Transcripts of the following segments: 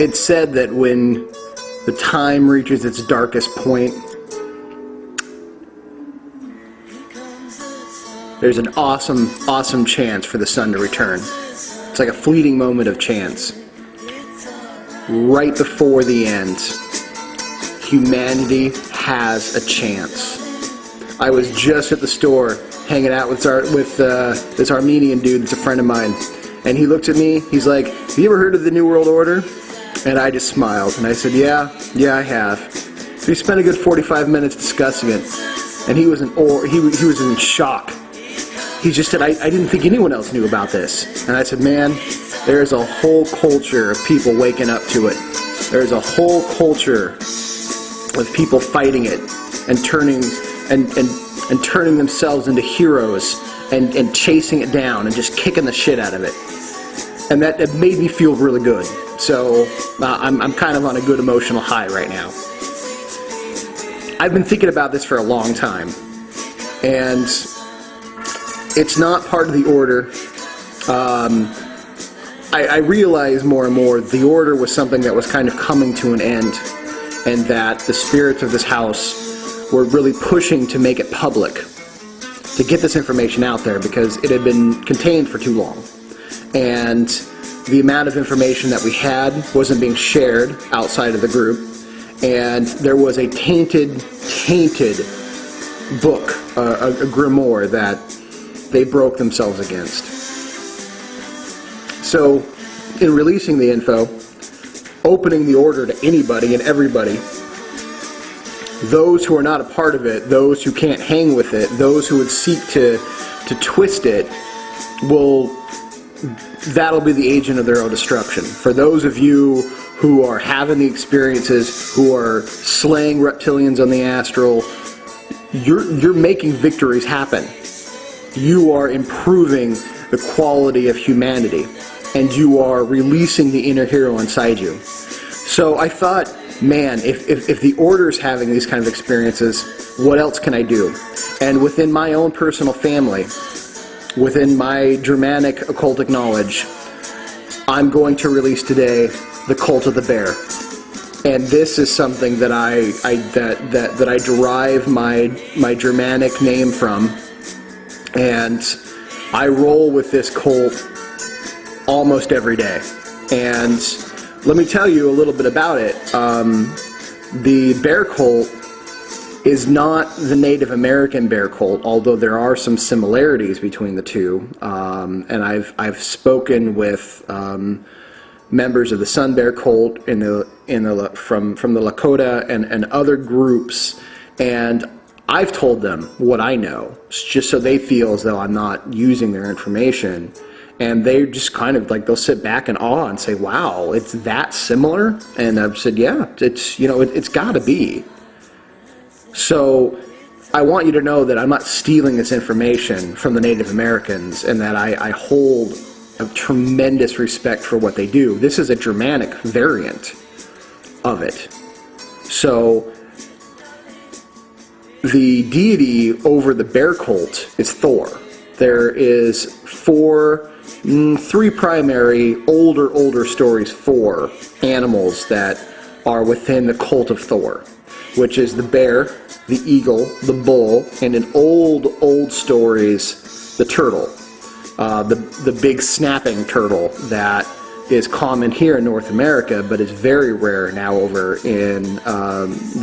It's said that when the time reaches its darkest point, there's an awesome chance for the sun to return. It's like a fleeting moment of chance. Right before the end, humanity has a chance. I was just at the store hanging out with this Armenian dude that's a friend of mine, and he looked at me, he's like, "Have you ever heard of the New World Order?" And I just smiled, and I said, yeah, I have. So we spent a good 45 minutes discussing it, and he was in shock. He just said, I didn't think anyone else knew about this. And I said, man, there's a whole culture of people waking up to it. There's a whole culture of people fighting it and turning themselves into heroes and chasing it down and just kicking the shit out of it. And that made me feel really good. So I'm kind of on a good emotional high right now. I've been thinking about this for a long time, and it's not part of the order. I realize more and more the order was something that was kind of coming to an end, and that the spirits of this house were really pushing to make it public, to get this information out there, because it had been contained for too long. And the amount of information that we had wasn't being shared outside of the group, and there was a tainted book, a grimoire that they broke themselves against. So, in releasing the info, opening the order to anybody and everybody, those who are not a part of it, those who can't hang with it, those who would seek to twist it, that'll be the agent of their own destruction. For those of you who are having the experiences, who are slaying reptilians on the astral, you're making victories happen. You are improving the quality of humanity, and you are releasing the inner hero inside you. So I thought, man, if the Order's having these kind of experiences, what else can I do? And within my own personal family, within my Germanic occultic knowledge, I'm going to release today the Cult of the Bear. And this is something that I derive my Germanic name from, and I roll with this cult almost every day. And let me tell you a little bit about it. The bear cult is not the Native American bear cult, although there are some similarities between the two. And I've spoken with members of the Sun Bear cult from the Lakota and other groups, and I've told them what I know, just so they feel as though I'm not using their information. And they just kind of like, they'll sit back in awe and say, "Wow, it's that similar?" And I've said, "Yeah, it's got to be." So I want you to know that I'm not stealing this information from the Native Americans, and that I hold a tremendous respect for what they do. This is a Germanic variant of it. So the deity over the bear cult is Thor. There is three primary older stories for animals that are within the cult of Thor, which is the bear, the eagle, the bull, and in old stories, the turtle, the big snapping turtle that is common here in North America, but is very rare now over in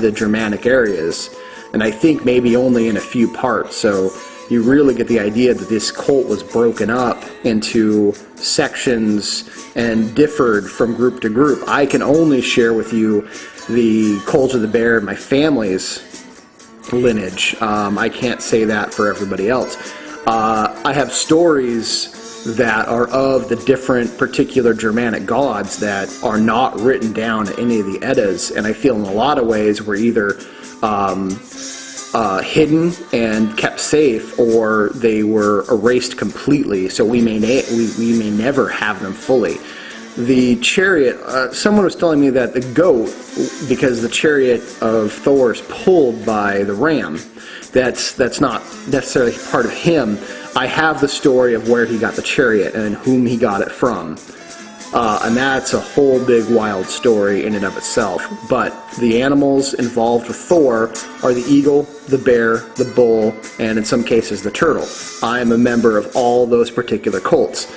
the Germanic areas, and I think maybe only in a few parts. So you really get the idea that this cult was broken up into sections and differed from group to group. I can only share with you the Cult of the Bear, my family's lineage. I can't say that for everybody else. I have stories that are of the different particular Germanic gods that are not written down in any of the Eddas, and I feel in a lot of ways were either hidden and kept safe, or they were erased completely, so we may never have them fully. The chariot, someone was telling me that the goat, because the chariot of Thor is pulled by the ram, that's not necessarily part of him. I have the story of where he got the chariot and whom he got it from. And that's a whole big wild story in and of itself. But the animals involved with Thor are the eagle, the bear, the bull, and in some cases the turtle. I am a member of all those particular cults.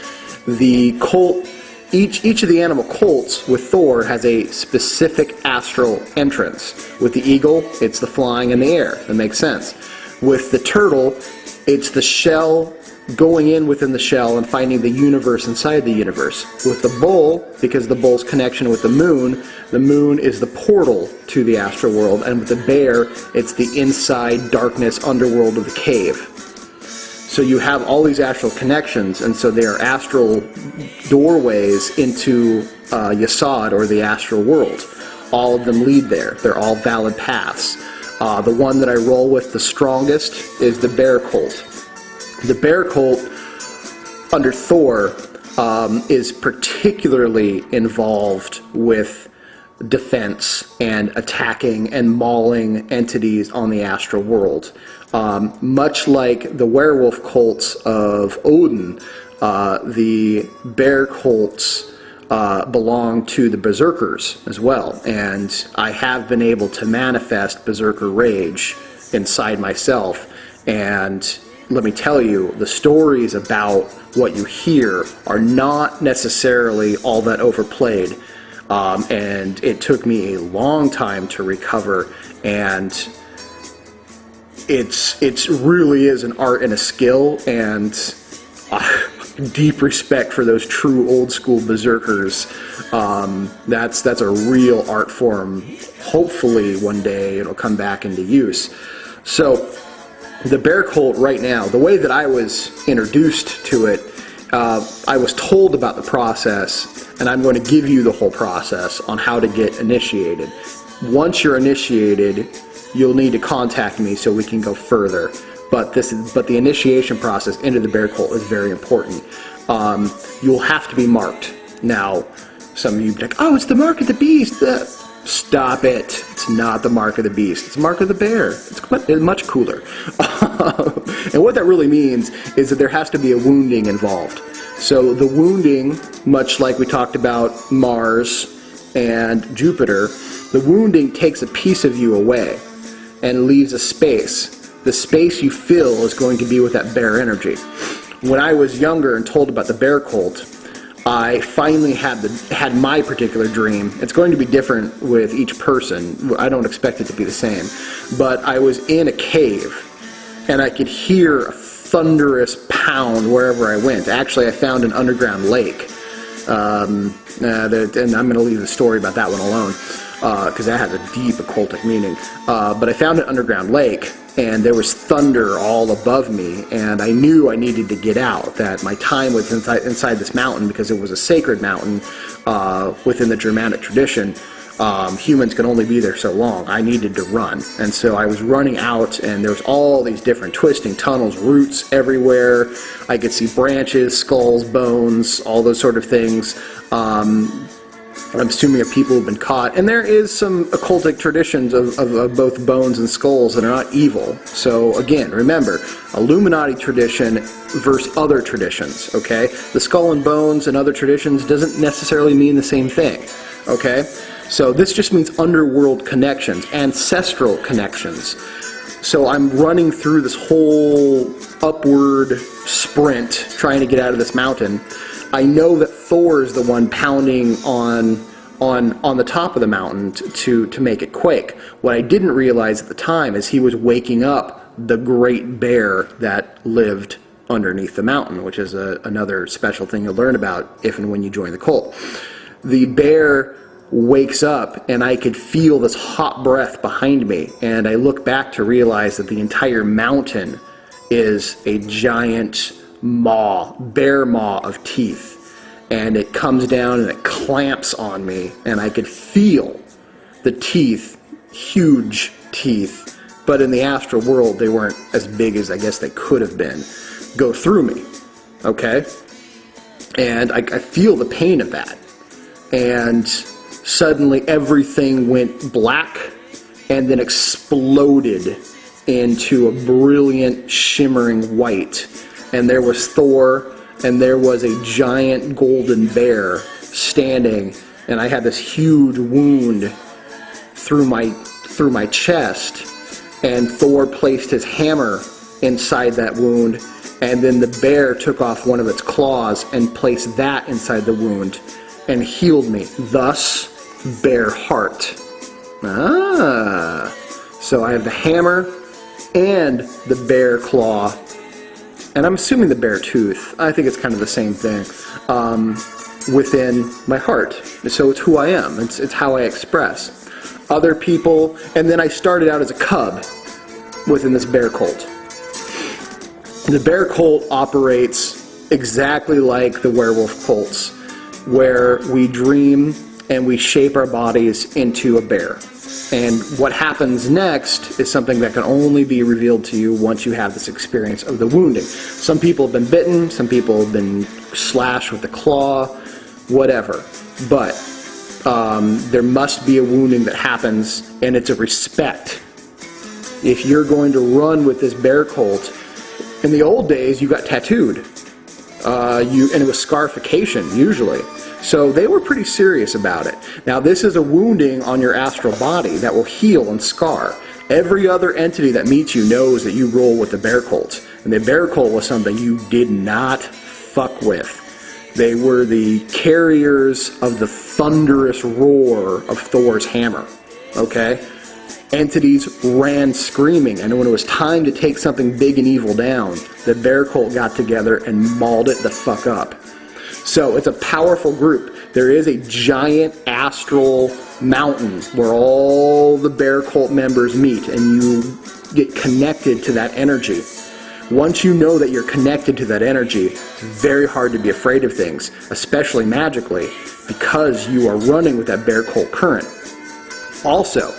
The cult, each of the animal cults with Thor has a specific astral entrance. With the eagle, it's the flying in the air. That makes sense. With the turtle, it's the shell going in within the shell and finding the universe inside the universe. With the bull, because the bull's connection with the moon is the portal to the astral world. And with the bear, it's the inside darkness underworld of the cave. So you have all these astral connections, and so they are astral doorways into G.O.O.D, or the astral world. All of them lead there. They're all valid paths. The one that I roll with the strongest is the bear cult. The bear cult under Thor is particularly involved with defense and attacking and mauling entities on the astral world. Much like the werewolf cults of Odin, the bear cults belong to the berserkers as well, and I have been able to manifest berserker rage inside myself. And let me tell you, the stories about what you hear are not necessarily all that overplayed, and it took me a long time to recover, and it's really is an art and a skill, and deep respect for those true old school berserkers. That's a real art form. Hopefully one day it'll come back into use. So the bear cult right now, the way that I was introduced to it, I was told about the process, and I'm going to give you the whole process on how to get initiated. Once you're initiated, you'll need to contact me so we can go further. But the initiation process into the bear cult is very important. You'll have to be marked. Now, some of you be like, "Oh, it's the mark of the beast." Stop it. It's not the mark of the beast. It's the mark of the bear. It's much cooler. And what that really means is that there has to be a wounding involved. So the wounding, much like we talked about Mars and Jupiter, the wounding takes a piece of you away and leaves a space. The space you fill is going to be with that bear energy. When I was younger and told about the bear cult, I finally had my particular dream. It's going to be different with each person. I don't expect it to be the same. But I was in a cave, and I could hear a thunderous pound wherever I went. Actually, I found an underground lake. And I'm going to leave the story about that one alone, because that has a deep occultic meaning. But I found an underground lake, and there was thunder all above me, and I knew I needed to get out, that my time was inside this mountain, because it was a sacred mountain within the Germanic tradition. Humans can only be there so long. I needed to run, and so I was running out, and there was all these different twisting tunnels, roots everywhere. I could see branches, skulls, bones, all those sort of things. I'm assuming of people who've been caught. And there is some occultic traditions of both bones and skulls that are not evil. So again, remember, Illuminati tradition versus other traditions, okay? The skull and bones and other traditions doesn't necessarily mean the same thing, okay? So this just means underworld connections, ancestral connections. So I'm running through this whole upward sprint trying to get out of this mountain. I know that Thor is the one pounding on the top of the mountain to make it quake. What I didn't realize at the time is he was waking up the great bear that lived underneath the mountain, which is another special thing you'll learn about if and when you join the cult. The bear wakes up, and I could feel this hot breath behind me, and I look back to realize that the entire mountain is a giant bear maw of teeth, and it comes down and it clamps on me, and I could feel the teeth, huge teeth, but in the astral world they weren't as big as I guess they could have been, go through me, okay? And I feel the pain of that, and suddenly everything went black and then exploded into a brilliant shimmering white. And there was Thor, and there was a giant golden bear standing, and I had this huge wound through my chest, and Thor placed his hammer inside that wound, and then the bear took off one of its claws and placed that inside the wound and healed me. Thus, Bearheart. So I have the hammer and the bear claw, and I'm assuming the bear tooth. I think it's kind of the same thing, within my heart. So it's who I am. It's how I express. Other people, and then I started out as a cub within this bear cult. The bear cult operates exactly like the werewolf cults, where we dream and we shape our bodies into a bear. And what happens next is something that can only be revealed to you once you have this experience of the wounding. Some people have been bitten, some people have been slashed with the claw, whatever. But there must be a wounding that happens, and it's a respect. If you're going to run with this bear cult, in the old days you got tattooed, and it was scarification usually. So they were pretty serious about it. Now this is a wounding on your astral body that will heal and scar. Every other entity that meets you knows that you roll with the bear cult, and the bear cult was something you did not fuck with. They were the carriers of the thunderous roar of Thor's hammer, okay? Entities ran screaming, and when it was time to take something big and evil down, the bear cult got together and mauled it the fuck up. So it's a powerful group. There is a giant astral mountain where all the bear cult members meet, and you get connected to that energy. Once you know that you're connected to that energy, it's very hard to be afraid of things, especially magically, because you are running with that bear cult current. Also,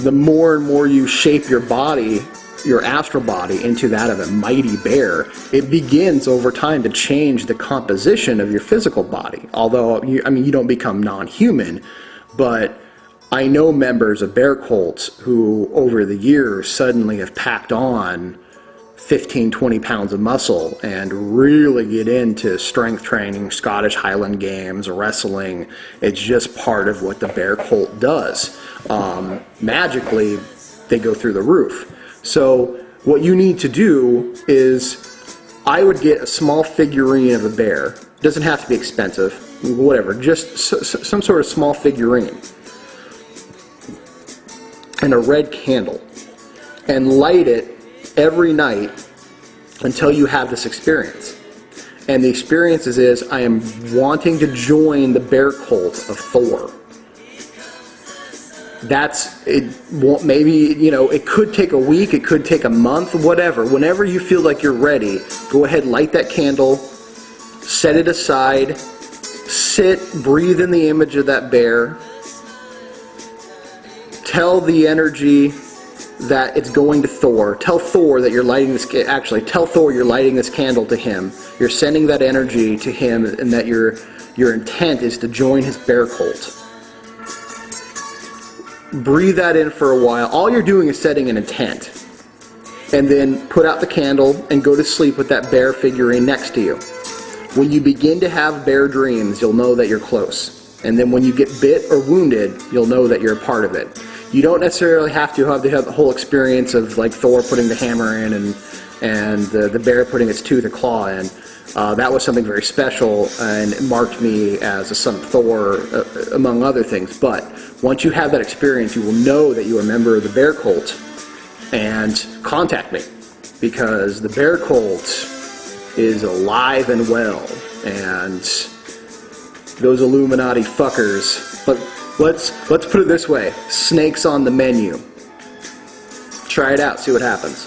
the more and more you shape your body, your astral body, into that of a mighty bear, it begins over time to change the composition of your physical body. Although, you don't become non-human, but I know members of bear cults who, over the years, suddenly have packed on 15, 20 pounds of muscle and really get into strength training, Scottish Highland Games, wrestling. It's just part of what the bear cult does. Magically, they go through the roof. So what you need to do is, I would get a small figurine of a bear. It doesn't have to be expensive, whatever, just some sort of small figurine. And a red candle. And light it every night until you have this experience. And the experience is I am wanting to join the bear cult of Thor. That's it. Maybe, it could take a week, it could take a month, whatever. Whenever you feel like you're ready, go ahead, light that candle, set it aside, sit, breathe in the image of that bear, tell the energy that it's going to Thor. Tell Thor that you're lighting this. Actually, tell Thor you're lighting this candle to him. You're sending that energy to him, and that your intent is to join his bear cult. Breathe that in for a while. All you're doing is setting an intent, and then put out the candle and go to sleep with that bear figurine next to you. When you begin to have bear dreams, you'll know that you're close, and then when you get bit or wounded, you'll know that you're a part of it. You don't necessarily have to have the whole experience of like Thor putting the hammer in and the bear putting its tooth or claw in. That was something very special, and it marked me as a son of Thor, among other things. But once you have that experience, you will know that you are a member of the bear cult, and contact me, because the bear cult is alive and well, and those Illuminati fuckers. But let's put it this way: snakes on the menu. Try it out, see what happens.